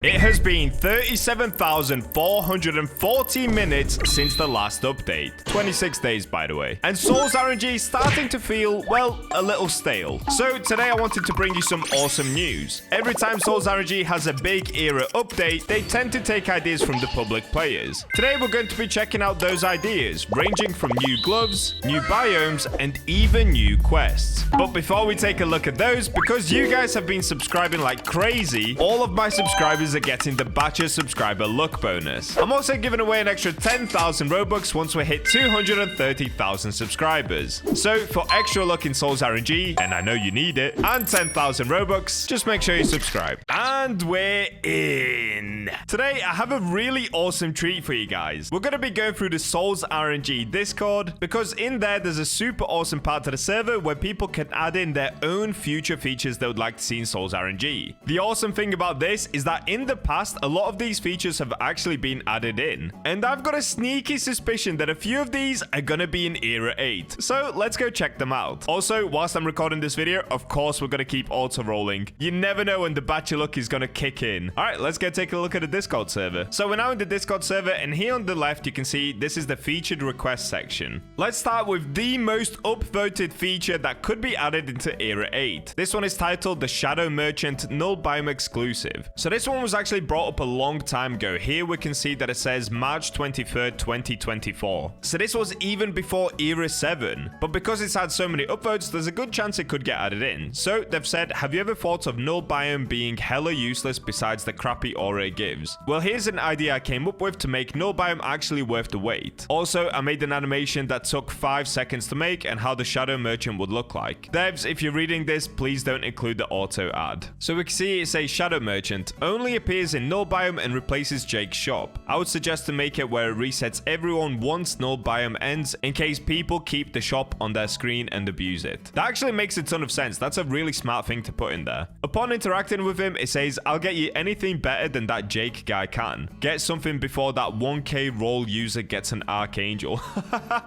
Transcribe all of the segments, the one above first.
It has been 37,440 minutes since the last update. 26 days, by the way. And SOL'S RNG is starting to feel, well, a little stale. So today I wanted to bring you some awesome news. Every time SOL'S RNG has a big era update, they tend to take ideas from the public players. Today we're going to be checking out those ideas, ranging from new gloves, new biomes, and even new quests. But before we take a look at those, because you guys have been subscribing like crazy, all of my subscribers are getting the Bacha subscriber luck bonus. I'm also giving away an extra 10,000 Robux once we hit 230,000 subscribers. So for extra luck in SOL'S RNG, and I know you need it, and 10,000 Robux, just make sure you subscribe. And we're in. Today, I have a really awesome treat for you guys. We're going to be going through the SOL'S RNG Discord, because in there's a super awesome part to the server where people can add in their own future features they would like to see in SOL'S RNG. The awesome thing about this is that in the past, a lot of these features have actually been added in, and I've got a sneaky suspicion that a few of these are gonna be in Era 8. So let's go check them out. Also, whilst I'm recording this video, of course, we're gonna keep auto rolling. You never know when the Bacha luck is gonna kick in. All right, let's go take a look at the Discord server. So we're now in the Discord server, and here on the left, you can see this is the featured request section. Let's start with the most upvoted feature that could be added into Era 8. This one is titled the Shadow Merchant Null Biome Exclusive. So this one was actually brought up a long time ago. Here we can see that it says March 23rd, 2024. So this was even before Era 7. But because it's had so many upvotes, there's a good chance it could get added in. So they've said, have you ever thought of Null Biome being hella useless besides the crappy aura it gives? Well, here's an idea I came up with to make Null Biome actually worth the wait. Also, I made an animation that took 5 seconds to make and how the Shadow Merchant would look like. Devs, if you're reading this, please don't include the auto ad. So we can see it says Shadow Merchant only appears in Null Biome and replaces Jake's shop. I would suggest to make it where it resets everyone once Null Biome ends in case people keep the shop on their screen and abuse it. That actually makes a ton of sense. That's a really smart thing to put in there. Upon interacting with him, it says, I'll get you anything better than that Jake guy can. Get something before that 1k roll user gets an Archangel.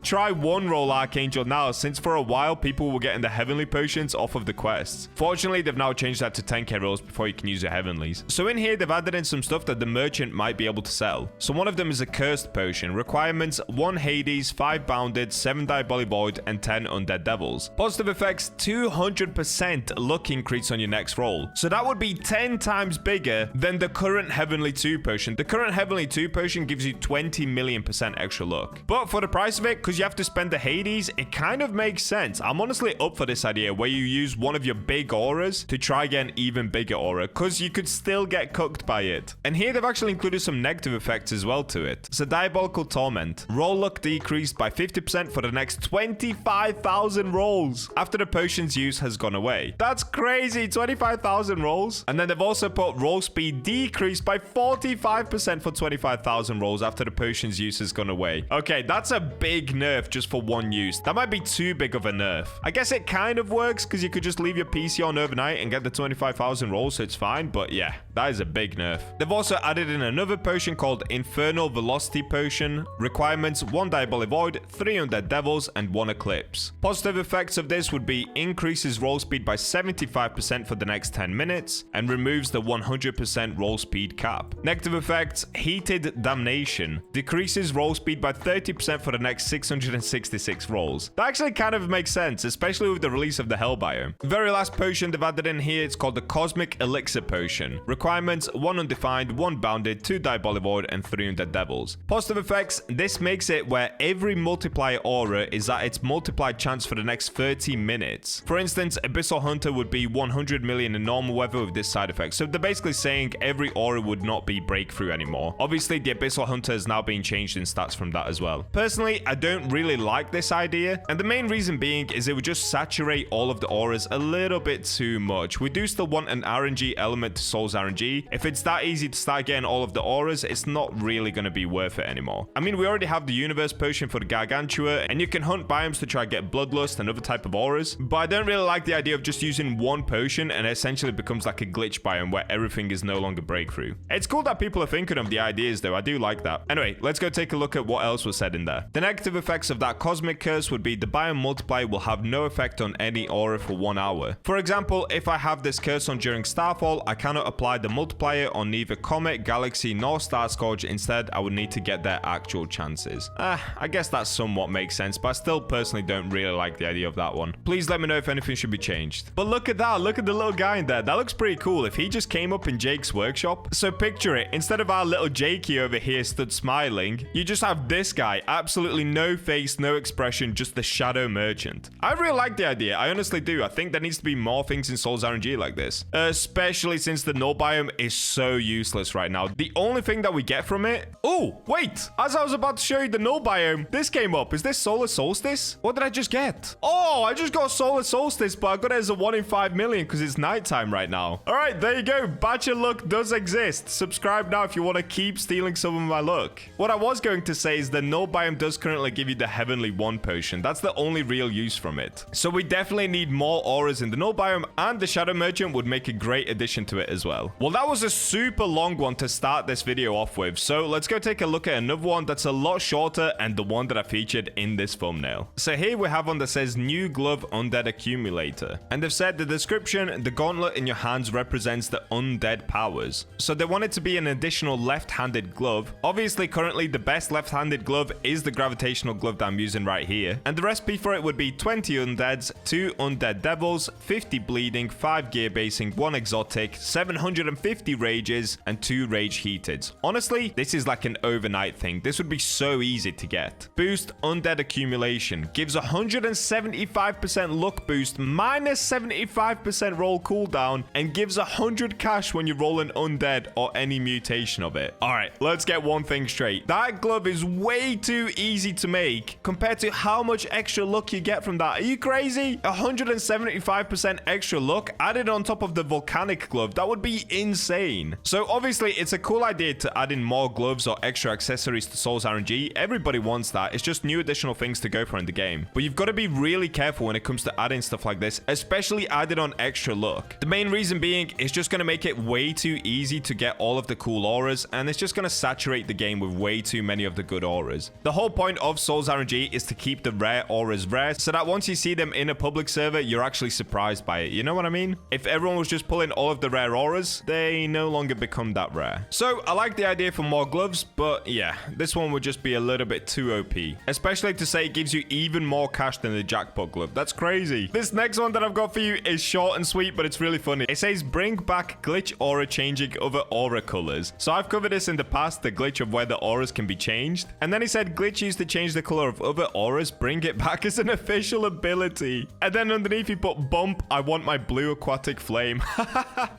Try one roll Archangel now, since for a while people were getting the heavenly potions off of the quests. Fortunately, they've now changed that to 10k rolls before you can use your heavenlies. So in here, they've added in some stuff that the merchant might be able to sell. So one of them is a cursed potion. Requirements: 1 Hades, 5 bounded, 7 diabolic void, and 10 undead devils. Positive effects: 200% luck increase on your next roll. So that would be 10 times bigger than the current heavenly 2 potion. The current heavenly 2 potion gives you 20 million% extra luck. But for the price of it, because you have to spend the Hades, it kind of makes sense. I'm honestly up for this idea where you use one of your big auras to try get an even bigger aura, because you could still get cooked by it. And here they've actually included some negative effects as well to it. So Diabolical Torment. Roll luck decreased by 50% for the next 25,000 rolls after the potion's use has gone away. That's crazy, 25,000 rolls. And then they've also put roll speed decreased by 45% for 25,000 rolls after the potion's use has gone away. Okay, that's a big nerf just for one use. That might be too big of a nerf. I guess it kind of works because you could just leave your PC on overnight and get the 25,000 rolls, so it's fine. But yeah, that is a big nerf. They've also added in another potion called Infernal Velocity Potion. Requirements: 1 Diabolic Void, 3 Undead Devils, and 1 Eclipse. Positive effects of this would be increases roll speed by 75% for the next 10 minutes and removes the 100% roll speed cap. Negative effects: Heated Damnation. Decreases roll speed by 30% for the next 666 rolls. That actually kind of makes sense, especially with the release of the Hell Biome. The very last potion they've added in here, it's called the Cosmic Elixir Potion. Requirements: 1 Undefined, 1 Bounded, 2 Diabolic Void, and 3 Undead Devils. Positive effects: this makes it where every multiplier aura is at its multiplied chance for the next 30 minutes. For instance, Abyssal Hunter would be 100 million in normal weather with this side effect. So they're basically saying every aura would not be breakthrough anymore. Obviously, the Abyssal Hunter is now being changed in stats from that as well. Personally, I don't really like this idea, and the main reason being is it would just saturate all of the auras a little bit too much. We do still want an RNG element to SOL'S RNG. If it's that easy to start getting all of the auras, it's not really going to be worth it anymore. I mean, we already have the Universe Potion for the Gargantua, and you can hunt biomes to try get Bloodlust and other type of auras, but I don't really like the idea of just using one potion and it essentially becomes like a glitch biome where everything is no longer breakthrough. It's cool cool that people are thinking of the ideas, though. I do like that. Anyway, let's go take a look at what else was said in there. The negative effects of that cosmic curse would be the biome multiplier will have no effect on any aura for 1 hour. For example, if I have this curse on during Starfall, I cannot apply the multiplier on neither comet, galaxy, nor star scourge. Instead, I would need to get their actual chances. I guess that somewhat makes sense, but I still personally don't really like the idea of that one. Please let me know if anything should be changed. But look at that. Look at the little guy in there. That looks pretty cool. If he just came up in Jake's workshop. So picture it. Instead of our little Jakey over here stood smiling, you just have this guy. Absolutely no face, no expression, just the shadow merchant. I really like the idea. I honestly do. I think there needs to be more things in SOL'S RNG like this. Especially since the null biome is so useless right now. The only thing that we get from it... Oh, wait. As I was about to show you the null biome, this came up. Is this Solar Solstice? What did I just get? Oh, I just got Solar Solstice, but I got it as a 1 in 5 million because it's nighttime right now. All right, there you go. Bacha luck does exist. Subscribe now if you want to keep stealing some of my luck. What I was going to say is the null biome does currently give you the Heavenly 1 potion. That's the only real use from it. So we definitely need more auras in the null biome, and the Shadow Merchant would make a great addition to it as well. Well, that was a super long one to start this video off with. So let's go take a look at another one that's a lot shorter and the one that I featured in this thumbnail. So here we have one that says New Glove Undead Accumulator. And they've said the description, the gauntlet in your hands represents the undead powers. So they want it to be an additional left-handed glove. Obviously, currently the best left-handed glove is the gravitational glove that I'm using right here. And the recipe for it would be 20 undeads, 2 undead devils, 50 bleeding, 5 gear basing, 1 exotic, 750 rages, and 2 rage heated. Honestly, this is like an overnight thing. This would be so easy to get. Boost Undead Accumulation gives 175% luck boost, minus 75% roll cooldown, and gives 100 cash when you roll an undead or any mutation of it. All right, let's get one thing straight. That glove is way too easy to make compared to how much extra luck you get from that. Are you crazy? 175% extra luck added on top of the volcanic glove. That would be insane. So obviously, it's a cool idea to add in more gloves or extra accessories to SOL'S RNG. Everybody wants that. It's just new additional things to go for in the game. But you've got to be really careful when it comes to adding stuff like this, especially added on extra luck. The main reason being, it's just going to make it way too easy to get all of the cool auras, and it's just going to saturate the game with way too many of the good auras. The whole point of SOL'S RNG is to keep the rare auras rare, so that once you see them in a public server, you're actually surprised by it. You know what I mean? If everyone was just pulling all of the rare auras, they no longer become that rare. So I like the idea for more gloves, but yeah, this one would just be a little bit too OP, especially to say it gives you even more cash than the jackpot glove. That's crazy. This next one that I've got for you is short and sweet, but it's really funny. It says bring back glitch aura changing other aura colors. So I've covered this in the past, the glitch of where the auras can be changed, and then he said glitch used to change the color of other auras, bring it back as an official ability. And then underneath he put bump, I want my blue aquatic flame.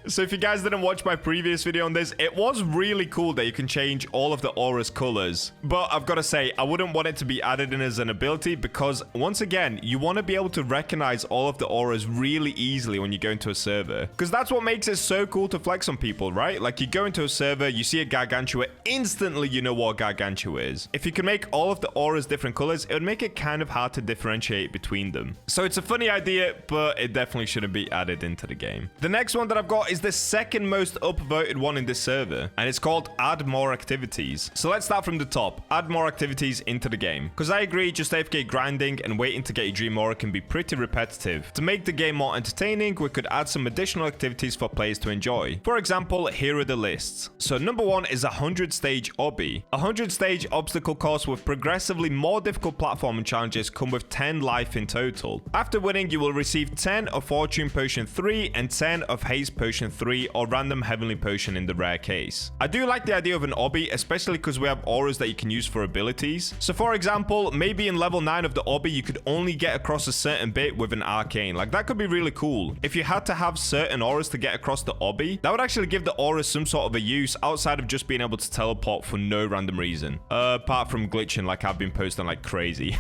So if you guys didn't watch my previous video on this, it was really cool that you can change all of the aura's colors. But I've got to say, I wouldn't want it to be added in as an ability because once again, you want to be able to recognize all of the auras really easily when you go into a server. Because that's what makes it so cool to flex on people, right? Like you go into a server, you see a Gargantua, instantly you know what Gargantua is. If you can make all of the auras different colors, it would make it kind of hard to differentiate between them. So it's a funny idea, but it definitely shouldn't be added into the game. The next one that I've got is the second most upvoted one in this server, and it's called add more activities. So let's start from the top. Add more activities into the game. Because I agree, just AFK grinding and waiting to get your dream aura can be pretty repetitive. To make the game more entertaining, we could add some additional activities for players to enjoy. For example, here are the lists. So number 1 is a 100 stage obby. A 100 stage obstacle course with progressively more difficult platforming challenges come with 10 life in total. After winning, you will receive 10 of Fortune Potion 3 and 10 of Haste Potion 3 or Random Heavenly Potion in the rare case. I do like the idea of an obby, especially because we have auras that you can use for abilities. So for example, maybe in level 9 of the obby, you could only get across a certain bit with an arcane. Like that could be really cool. If you had to have certain auras to get across the obby, that would actually give the auras some sort of a use outside of just being able to teleport for no random reason. Apart from glitching like I've been posting like crazy.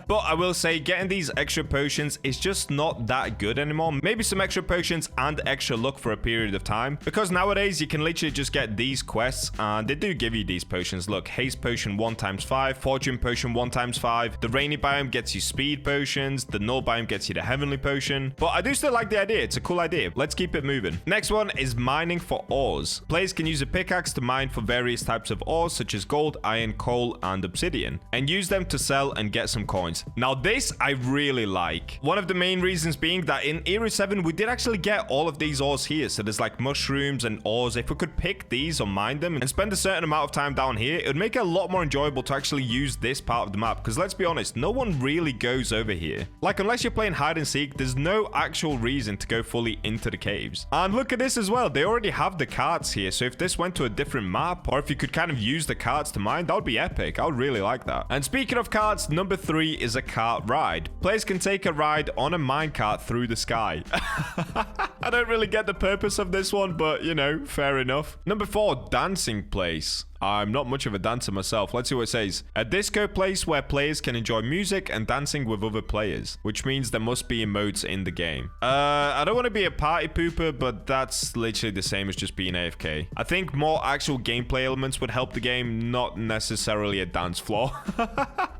But I will say getting these extra potions is just not that good anymore. Maybe some extra potions and extra luck for a period of time, because nowadays you can literally just get these quests and they do give you these potions. Look, Haste Potion 1x5, Fortune Potion 1x5, the Rainy Biome gets you Speed Potions, the Null Biome gets you the Heavenly Potion. But I do still like the idea. It's a cool idea. Let's keep it moving. Next one is mining for ores. Players can can use a pickaxe to mine for various types of ores such as gold, iron, coal, and obsidian, and use them to sell and get some coins. Now this I really like. One of the main reasons being that in Era 7 we did actually get all of these ores here. So there's like mushrooms and ores. If we could pick these or mine them and spend a certain amount of time down here, it would make it a lot more enjoyable to actually use this part of the map, because let's be honest, no one really goes over here. Like, unless you're playing hide and seek, there's no actual reason to go fully into the caves. And look at this as well, they already have the carts here, so if this went to a different map, or if you could kind of use the carts to mine, that would be epic. I would really like that. And speaking of carts, number 3 is a cart ride. Players can take a ride on a minecart through the sky. I don't really get the purpose of this one, but you know, fair enough. Number 4, dancing place. I'm not much of a dancer myself. Let's see what it says. A disco place where players can enjoy music and dancing with other players, which means there must be emotes in the game. I don't want to be a party pooper, but that's literally the same as just being AFK. I think more actual gameplay elements would help the game, not necessarily a dance floor.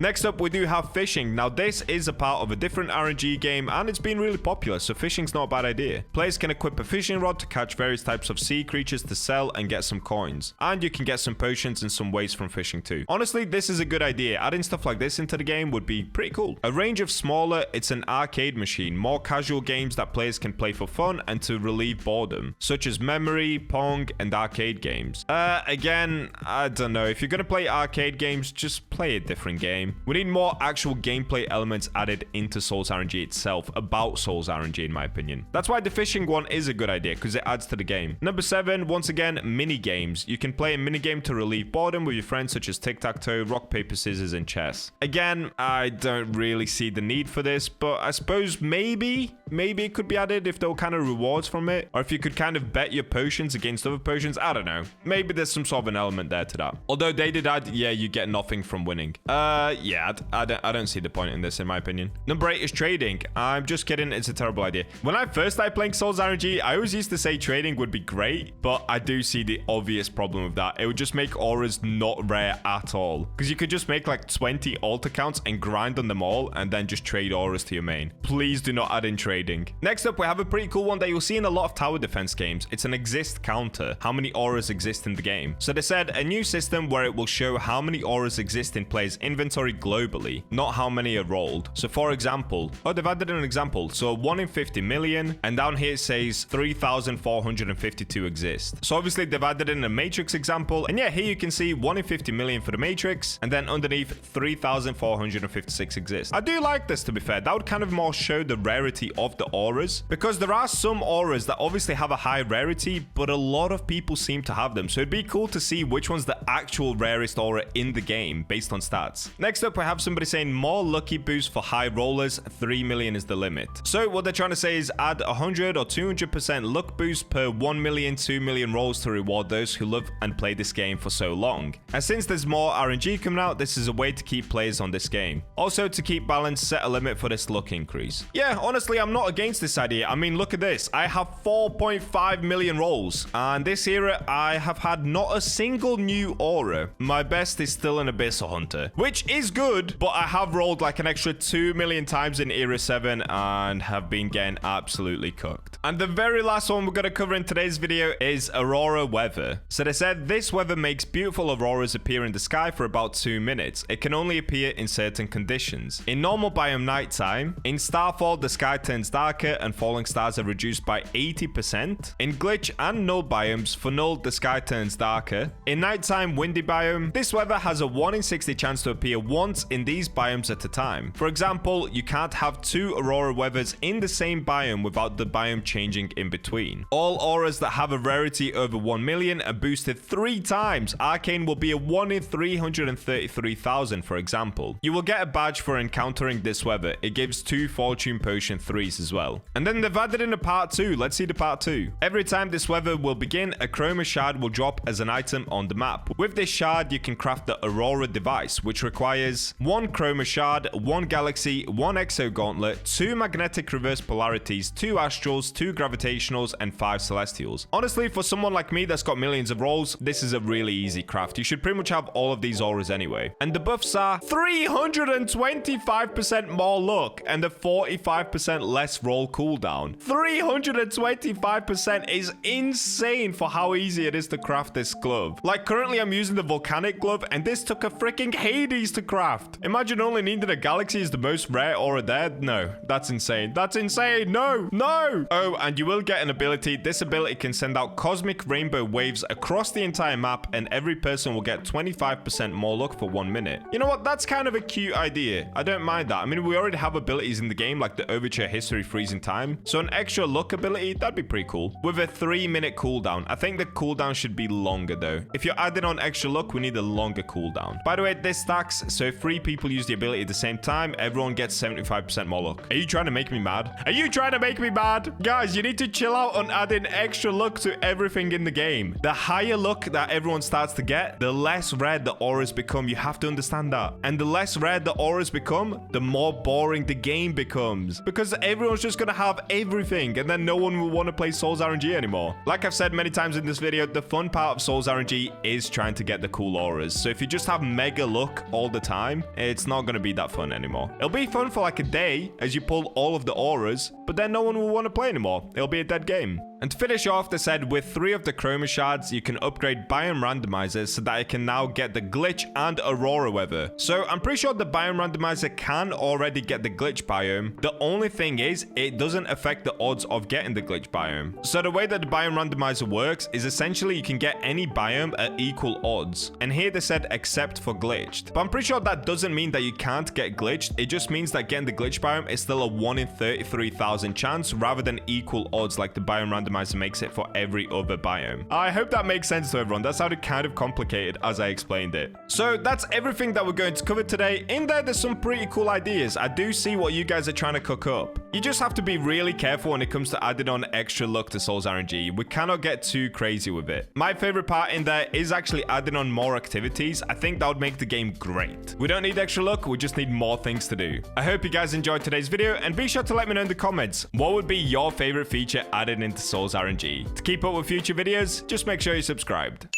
Next up, we do have fishing. Now, this is a part of a different RNG game, and it's been really popular, so fishing's not a bad idea. Players can equip a fishing rod to catch various types of sea creatures to sell and get some coins. And you can get some potions and some waste from fishing too. Honestly, this is a good idea. Adding stuff like this into the game would be pretty cool. A range of smaller, it's an arcade machine, more casual games that players can play for fun and to relieve boredom, such as memory, Pong, and arcade games. Again, I don't know. If you're gonna play arcade games, just play a different game. We need more actual gameplay elements added into SOL'S RNG itself, about SOL'S RNG in my opinion. That's why the fishing one is a good idea, because it adds to the game. Number 7, once again, mini games. You can play a mini game to relieve boredom with your friends, such as tic-tac-toe, rock, paper, scissors, and chess. Again, I don't really see the need for this, but I suppose maybe it could be added if there were kind of rewards from it, or if you could kind of bet your potions against other potions. I don't know. Maybe there's some sort of an element there to that. Although they did add, yeah, you get nothing from winning. Yeah, I don't see the point in this, in my opinion. Number 8 is trading. I'm just kidding. It's a terrible idea. When I first started playing SOL'S RNG, I always used to say trading would be great, but I do see the obvious problem with that. It would just make auras not rare at all, because you could just make like 20 alt accounts and grind on them all and then just trade auras to your main. Please do not add in trading. Next up, we have a pretty cool one that you'll see in a lot of tower defense games. It's an exist counter, how many auras exist in the game. So they said a new system where it will show how many auras exist in players' inventory globally, not how many are rolled. So for example, they've added an example. So 1 in 50 million, and down here it says 3,452 exist. So obviously they've added in a matrix example, and yeah, here you can see 1 in 50 million for the matrix, and then underneath 3,456 exist. I do like this, to be fair. That would kind of more show the rarity of the auras, because there are some auras that obviously have a high rarity, but a lot of people seem to have them. So it'd be cool to see which one's the actual rarest aura in the game based on stats. Next up, we have somebody saying more lucky boost for high rollers. 3 million is the limit. So what they're trying to say is add 100 or 200% luck boost per 1 million, 2 million rolls to reward those who love and play this game for so long. And since there's more RNG coming out, this is a way to keep players on this game. Also, to keep balance, set a limit for this luck increase. Yeah, honestly, I'm not against this idea. I mean, look at this. I have 4.5 million rolls, and this era I have had not a single new aura. My best is still an Abyssal Hunter, which is good, but I have rolled like an extra 2 million times in Era 7 and have been getting absolutely cooked. And the very last one we're going to cover in today's video is Aurora Weather. So they said this weather makes beautiful auroras appear in the sky for about 2 minutes. It can only appear in certain conditions. In normal biome nighttime, in Starfall the sky turns darker and falling stars are reduced by 80%. In glitch and null biomes, for null the sky turns darker. In nighttime windy biome, this weather has a 1 in 60 chance to appear once in these biomes at a time. For example, you can't have 2 Aurora Weathers in the same biome without the biome changing in between. All auras that have a rarity over 1 million are boosted 3 times. Arcane will be a 1 in 333,000, for example. You will get a badge for encountering this weather. It gives 2 fortune potion 3s as well. And then they've added in a part 2. Let's see the part 2. Every time this weather will begin, a chroma shard will drop as an item on the map. With this shard, you can craft the Aurora device, which requires 1 chroma shard, 1 galaxy, 1 exo gauntlet, 2 magnetic reverse polarities, 2 astrals, 2 gravitationals, and 5 celestials. Honestly, for someone like me that's got millions of rolls, this is a really really easy craft. You should pretty much have all of these auras anyway. And the buffs are 325% more luck and a 45% less roll cooldown. 325% is insane for how easy it is to craft this glove. Like, currently I'm using the volcanic glove, and this took a freaking Hades to craft. Imagine only needing a galaxy is the most rare aura there. No, that's insane. That's insane. No, no. Oh, and you will get an ability. This ability can send out cosmic rainbow waves across the entire map, and every person will get 25% more luck for 1 minute. You know what? That's kind of a cute idea. I don't mind that. I mean, we already have abilities in the game like the Overture History Freezing Time. So an extra luck ability, that'd be pretty cool. With a 3-minute cooldown. I think the cooldown should be longer though. If you're adding on extra luck, we need a longer cooldown. By the way, this stacks, so if 3 people use the ability at the same time, everyone gets 75% more luck. Are you trying to make me mad? Are you trying to make me mad? Guys, you need to chill out on adding extra luck to everything in the game. The higher luck that everyone starts to get, the less rare the auras become. You have to understand that. And the less rare the auras become, the more boring the game becomes. Because everyone's just gonna have everything, and then no one will want to play SOL'S RNG anymore. Like I've said many times in this video, the fun part of SOL'S RNG is trying to get the cool auras. So if you just have mega luck all the time, it's not gonna be that fun anymore. It'll be fun for like a day as you pull all of the auras, but then no one will want to play anymore. It'll be a dead game. And to finish off, they said with 3 of the chroma shards, you can upgrade biome randomizers so that it can now get the glitch and Aurora Weather. So I'm pretty sure the biome randomizer can already get the glitch biome. The only thing is, it doesn't affect the odds of getting the glitch biome. So the way that the biome randomizer works is essentially you can get any biome at equal odds. And here they said except for glitched. But I'm pretty sure that doesn't mean that you can't get glitched. It just means that getting the glitch biome is still a 1 in 33,000 chance rather than equal odds like the biome randomizer makes it for every other biome. I hope that makes sense to everyone. That sounded kind of complicated as I explained it. So that's everything that we're going to cover today. In there's some pretty cool ideas. I do see what you guys are trying to cook up. You just have to be really careful when it comes to adding on extra luck to SOL'S RNG. We cannot get too crazy with it. My favorite part in there is actually adding on more activities. I think that would make the game great. We don't need extra luck, we just need more things to do. I hope you guys enjoyed today's video, and be sure to let me know in the comments what would be your favorite feature added into SOL'S RNG. To keep up with future videos, just make sure you're subscribed.